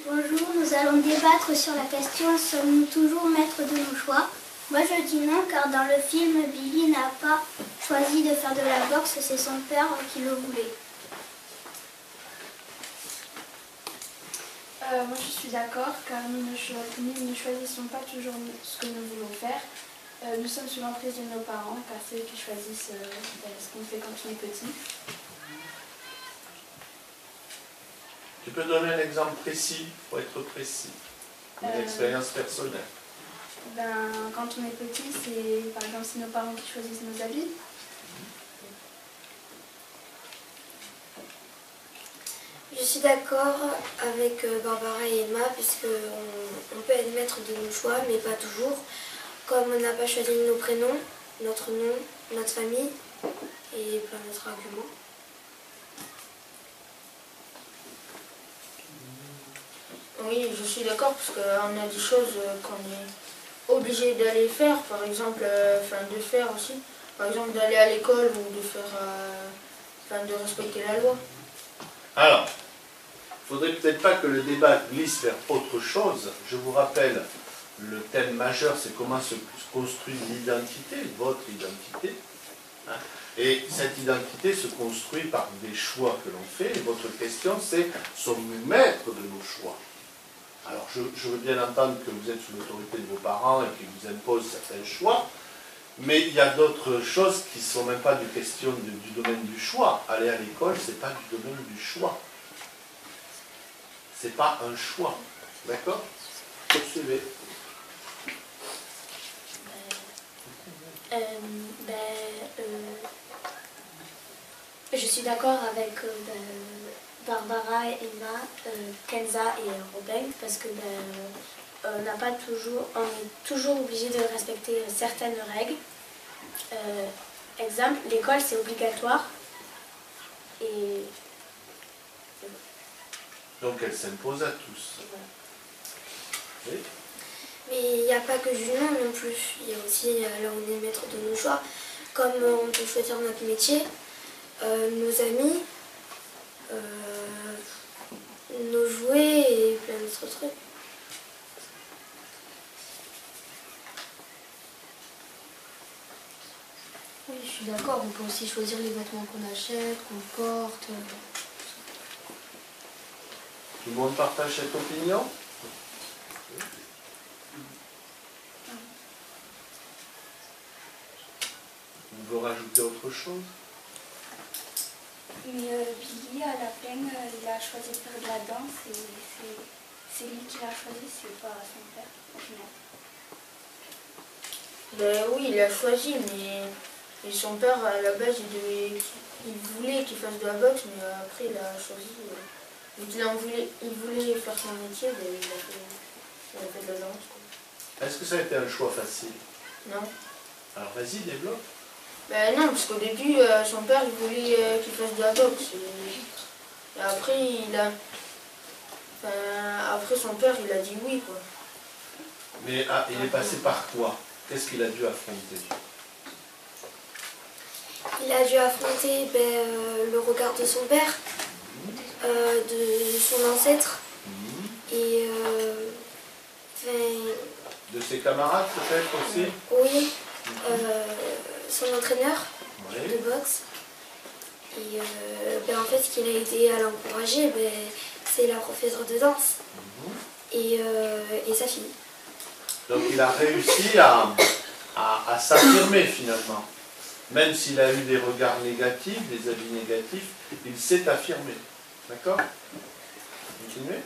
Bonjour, nous allons débattre sur la question « Sommes-nous toujours maîtres de nos choix ?» Moi je dis non, car dans le film, Billy n'a pas choisi de faire de la boxe, c'est son père qui le voulait. Moi je suis d'accord, car nous ne choisissons pas toujours ce que nous voulons faire. Nous sommes sous l'emprise de nos parents, car c'est eux qui choisissent ce qu'on fait quand on est petit. Tu peux donner un exemple précis, pour être précis, une expérience personnelle. Quand on est petit, c'est par exemple c'est nos parents qui choisissent nos habits. Je suis d'accord avec Barbara et Emma, puisqu'on peut être maître de nos choix, mais pas toujours. Comme on n'a pas choisi nos prénoms, notre nom, notre famille et plein d'autres arguments. Oui, je suis d'accord, parce qu'on a des choses qu'on est obligé d'aller faire, par exemple, de faire aussi. Par exemple, d'aller à l'école ou de faire, de respecter la loi. Alors, il ne faudrait peut-être pas que le débat glisse vers autre chose. Je vous rappelle, le thème majeur, c'est comment se construit l'identité, votre identité. Et cette identité se construit par des choix que l'on fait. Et votre question, c'est, sommes-nous maîtres de nos choix? Alors, je veux bien entendre que vous êtes sous l'autorité de vos parents et qu'ils vous imposent certains choix, mais il y a d'autres choses qui ne sont même pas du domaine du choix. Aller à l'école, ce n'est pas du domaine du choix. Ce n'est pas un choix. D'accord? Poursuivez. Je suis d'accord avec Barbara, Emma, Kenza et Robin, parce que on est toujours obligé de respecter certaines règles. Exemple, l'école c'est obligatoire. Et Donc elle s'impose à tous. Oui. Mais il n'y a pas que du nom non plus. Il y a aussi, là on est maître de nos choix, comme on peut choisir notre métier, nos amis, nos jouets et plein d'autres trucs. Oui, je suis d'accord, on peut aussi choisir les vêtements qu'on achète, qu'on porte. Tout le monde partage cette opinion? On veut rajouter autre chose? Mais Billy, à la fin, il a choisi de faire de la danse et c'est lui qui l'a choisi, c'est pas son père, au final. Oui, il a choisi, mais son père, à la base, il voulait qu'il fasse de la boxe, mais après, il a choisi. Vu qu'il voulait faire son métier, il a fait de la danse. Est-ce que ça a été un choix facile? Non. Alors vas-y, développe. Non, parce qu'au début, son père, il voulait qu'il fasse de la boxe. Et après, après, son père, il a dit oui, quoi. Mais il est passé par quoi? Qu'est-ce qu'il a dû affronter? Il a dû affronter le regard de son père, de son ancêtre, et de ses camarades peut-être aussi? Oui, son entraîneur Oui. de boxe. Et en fait, ce qui l'a aidé à l'encourager, c'est la professeure de danse et sa fille. Donc il a réussi à s'affirmer finalement. Même s'il a eu des regards négatifs, des avis négatifs, il s'est affirmé. D'accord? Continuez.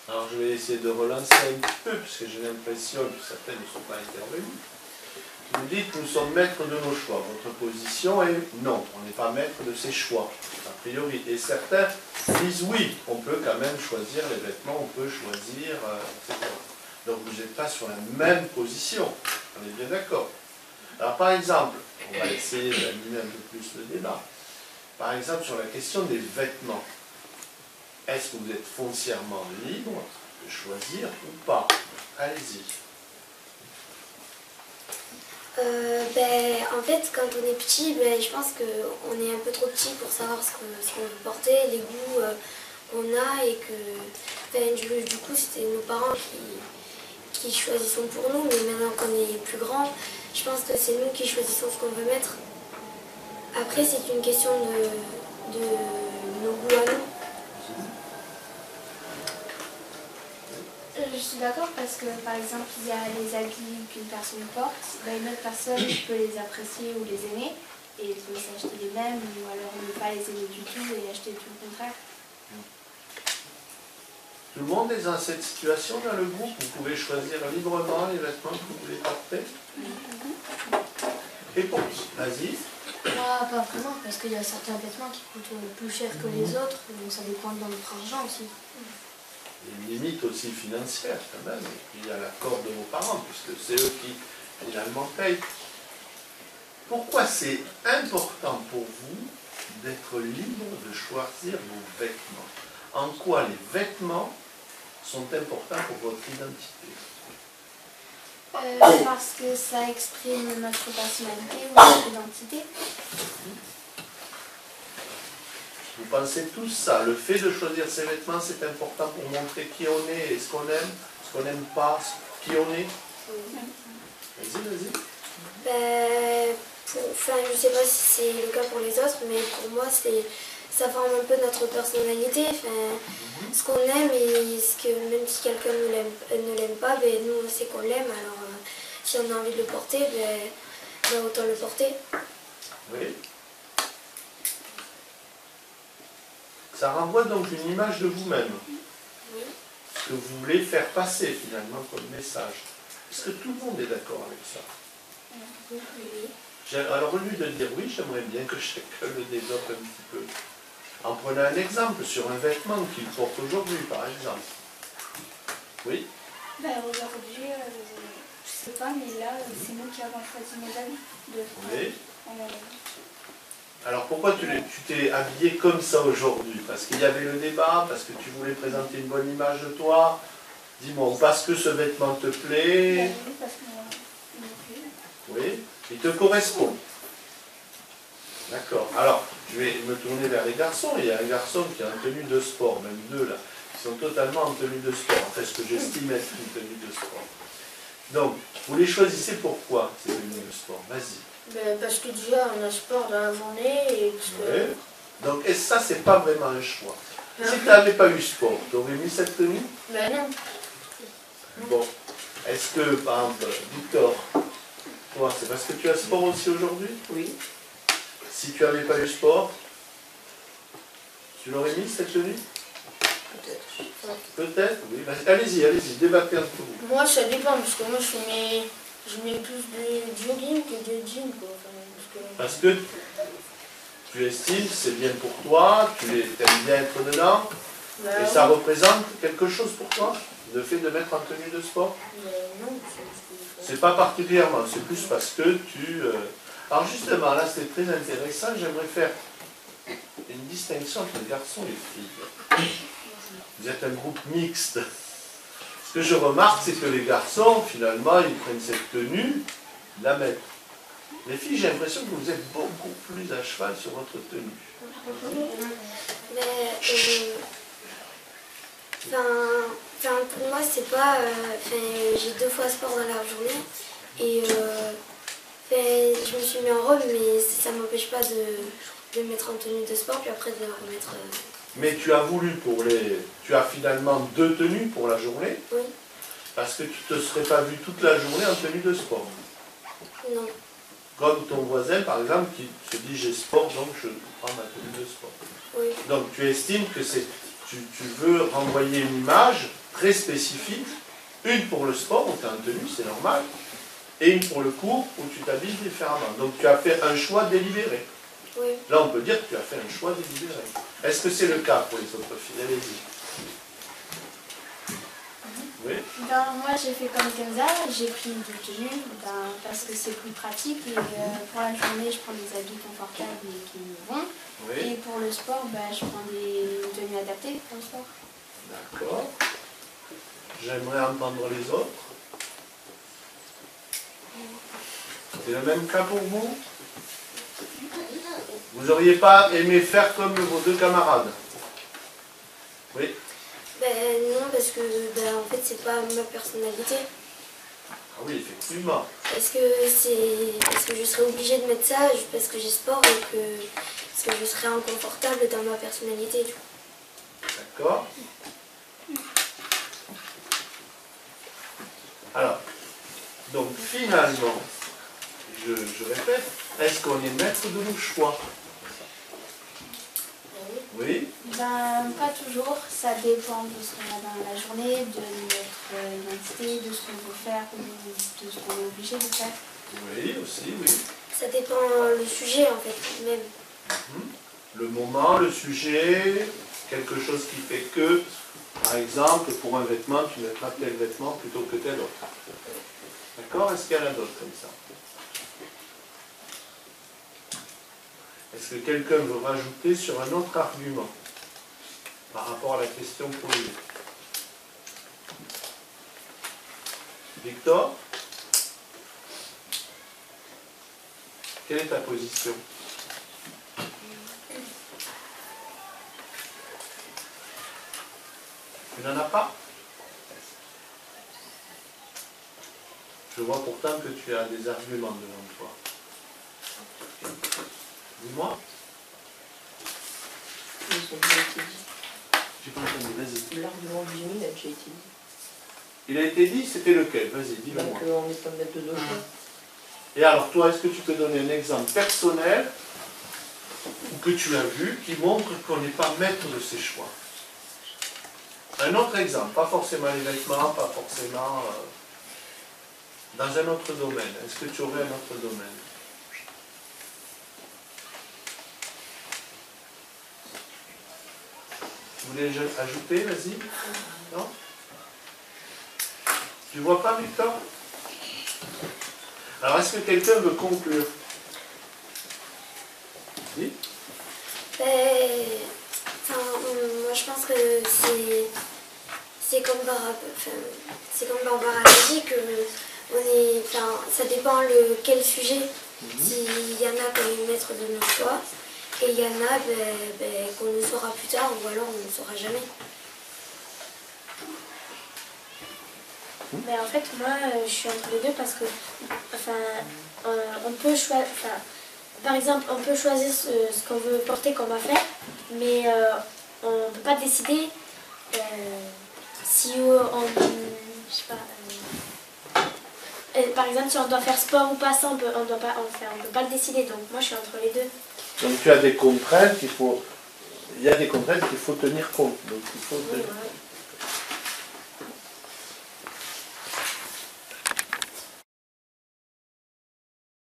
Alors je vais essayer de relancer un petit peu, puisque j'ai l'impression que certains ne sont pas intervenus. Vous dites nous sommes maîtres de nos choix. Votre position est non, on n'est pas maître de ses choix, a priori. Et certains disent oui, on peut quand même choisir les vêtements, on peut choisir, etc. Donc vous n'êtes pas sur la même position, on est bien d'accord. Alors par exemple, on va essayer d'animer un peu plus le débat. Par exemple sur la question des vêtements. Est-ce que vous êtes foncièrement libre de choisir ou pas? Allez-y. En fait, quand on est petit, je pense qu'on est un peu trop petit pour savoir ce qu'on veut porter, les goûts qu'on a et que du coup c'était nos parents qui choisissons pour nous, mais maintenant qu'on est plus grand, je pense que c'est nous qui choisissons ce qu'on veut mettre. Après, c'est une question de nos goûts à nous. Je suis d'accord parce que par exemple il y a les habits qu'une personne porte, une autre personne peut les apprécier ou les aimer et peut s'acheter les mêmes ou alors ne pas les aimer du tout et acheter tout le contraire. Tout le monde est dans cette situation dans le groupe. Vous pouvez choisir librement les vêtements que vous voulez porter. Et pour vas-y. Pas vraiment, parce qu'il y a certains vêtements qui coûtent plus cher que les autres, donc ça dépend de notre argent aussi. Il y a une limite aussi financière quand même. Et puis il y a l'accord de vos parents, puisque c'est eux qui finalement payent. Pourquoi c'est important pour vous d'être libre de choisir vos vêtements? En quoi les vêtements sont importants pour votre identité? Parce que ça exprime notre personnalité ou notre identité. Vous pensez tous ça? Le fait de choisir ses vêtements, c'est important pour montrer qui on est et ce qu'on aime, ce qu'on n'aime pas, qui on est? Vas-y, vas-y. Je sais pas si c'est le cas pour les autres, mais pour moi, ça forme un peu notre personnalité. Ce qu'on aime et ce que même si quelqu'un ne l'aime pas, nous on sait qu'on l'aime. Alors si on a envie de le porter, autant le porter. Oui. Ça renvoie donc une image de vous-même. Oui. Ce que vous voulez faire passer finalement comme message. Est-ce que tout le monde est d'accord avec ça? Oui. Alors au lieu de dire oui, j'aimerais bien que chacun le développe un petit peu. En prenant un exemple sur un vêtement qu'il porte aujourd'hui, par exemple. Oui? Aujourd'hui, je sais pas, mais là, c'est nous qui avons choisi nos habits. Oui. Alors pourquoi tu t'es habillé comme ça aujourd'hui? Parce qu'il y avait le débat, parce que tu voulais présenter une bonne image de toi? Dis-moi, parce que ce vêtement te plaît? Oui, parce qu'il me plaît. Oui, il te correspond. D'accord. Alors, je vais me tourner vers les garçons. Il y a un garçon qui est en tenue de sport, même deux là, qui sont totalement en tenue de sport. En fait, ce que j'estime être une tenue de sport. Donc, vous les choisissez pourquoi, ces tenues de sport? Vas-y. Parce que déjà, on a sport dans la journée et parce que... Ouais. Donc, et ça, c'est pas vraiment un choix. Si tu n'avais pas eu sport, tu aurais mis cette tenue? Non. Bon. Est-ce que, par exemple, Victor, toi, c'est parce que tu as sport aussi aujourd'hui? Oui. Si tu n'avais pas eu sport, tu l'aurais mis cette tenue? Peut-être. Peut-être, oui. Allez-y, débattez entre vous. Moi, ça dépend, parce que moi, je mets plus de jogging que de jean, quoi. Parce que tu estimes que c'est bien pour toi, tu aimes bien être dedans, et ça représente quelque chose pour toi, le fait de mettre en tenue de sport? Non, c'est pas particulièrement, c'est plus parce que tu... Alors justement, là c'est très intéressant, j'aimerais faire une distinction entre les garçons et les filles. Vous êtes un groupe mixte. Ce que je remarque, c'est que les garçons, finalement, ils prennent cette tenue, ils la mettent. Les filles, j'ai l'impression que vous êtes beaucoup plus à cheval sur votre tenue. Pour moi, c'est pas... j'ai 2 fois sport dans la journée et je me suis mis en robe, mais ça ne m'empêche pas de me mettre en tenue de sport, puis après de la remettre... Mais tu as voulu tu as finalement 2 tenues pour la journée? Oui. Parce que tu ne te serais pas vu toute la journée en tenue de sport? Non. Comme ton voisin, par exemple, qui se dit j'ai sport, donc je prends ma tenue de sport. Oui. Donc tu estimes que tu veux renvoyer une image très spécifique, une pour le sport où tu es en tenue, c'est normal, et une pour le cours où tu t'habilles différemment. Donc tu as fait un choix délibéré. Oui. Là, on peut dire que tu as fait un choix délibéré. Est-ce que c'est le cas pour les autres filles? Allez-y. Oui. Moi, j'ai fait comme Kenza, j'ai pris une tenue parce que c'est plus pratique et pour la journée, je prends des habits confortables et qui me vont. Oui. Et pour le sport, je prends des tenues adaptées pour le sport. D'accord. J'aimerais entendre les autres. C'est le même cas pour vous? Vous n'auriez pas aimé faire comme vos deux camarades? Oui? Ben non, parce que en fait c'est pas ma personnalité. Ah oui, effectivement. Parce que je serais obligée de mettre ça juste parce que j'ai sport et parce que je serais inconfortable dans ma personnalité du coup. D'accord. Alors, donc finalement, je répète, est-ce qu'on est maître de nos choix? Oui? Ben, pas toujours, ça dépend de ce qu'on a dans la journée, de notre identité, de ce qu'on veut faire ou de ce qu'on est obligé de faire. Oui, aussi, oui. Ça dépend le sujet en fait, même. Le moment, le sujet, quelque chose qui fait que, par exemple, pour un vêtement, tu mettras tel vêtement plutôt que tel autre. D'accord? Est-ce qu'il y en a d'autres comme ça? Est-ce que quelqu'un veut rajouter sur un autre argument par rapport à la question posée? Victor? Quelle est ta position? Tu n'en as pas? Je vois pourtant que tu as des arguments devant toi. Dis-moi. Ils ont déjà été dit. J'ai pas entendu, vas-y. L'argument du Jimmy a déjà été dit. Il a été dit, c'était lequel? Vas-y, dis-le-moi. Donc on n'est pas maître de nos choix. Et alors, toi, est-ce que tu peux donner un exemple personnel ou que tu as vu qui montre qu'on n'est pas maître de ses choix? Un autre exemple, pas forcément les vêtements, pas forcément dans un autre domaine. Est-ce que tu aurais un autre domaine? Vous voulez ajouter? Vas-y. Non? Tu vois pas, Victor? Alors, est-ce que quelqu'un veut conclure? Oui? Moi je pense que c'est comme Barbara l'a dit que ça dépend quel sujet. S'il y en a qu'on est maître de nos choix et il y en a qu'on le saura plus tard ou alors on ne le saura jamais. Mais en fait, moi, je suis entre les deux parce que, on peut choisir, par exemple, on peut choisir ce qu'on veut porter comme affaire, mais on ne peut pas décider si on, je sais pas, par exemple, si on doit faire sport ou pas, ça, on peut pas le décider. Donc moi, je suis entre les deux. Donc tu as des contraintes il y a des contraintes qu'il faut tenir compte. Donc il faut Oui, ouais.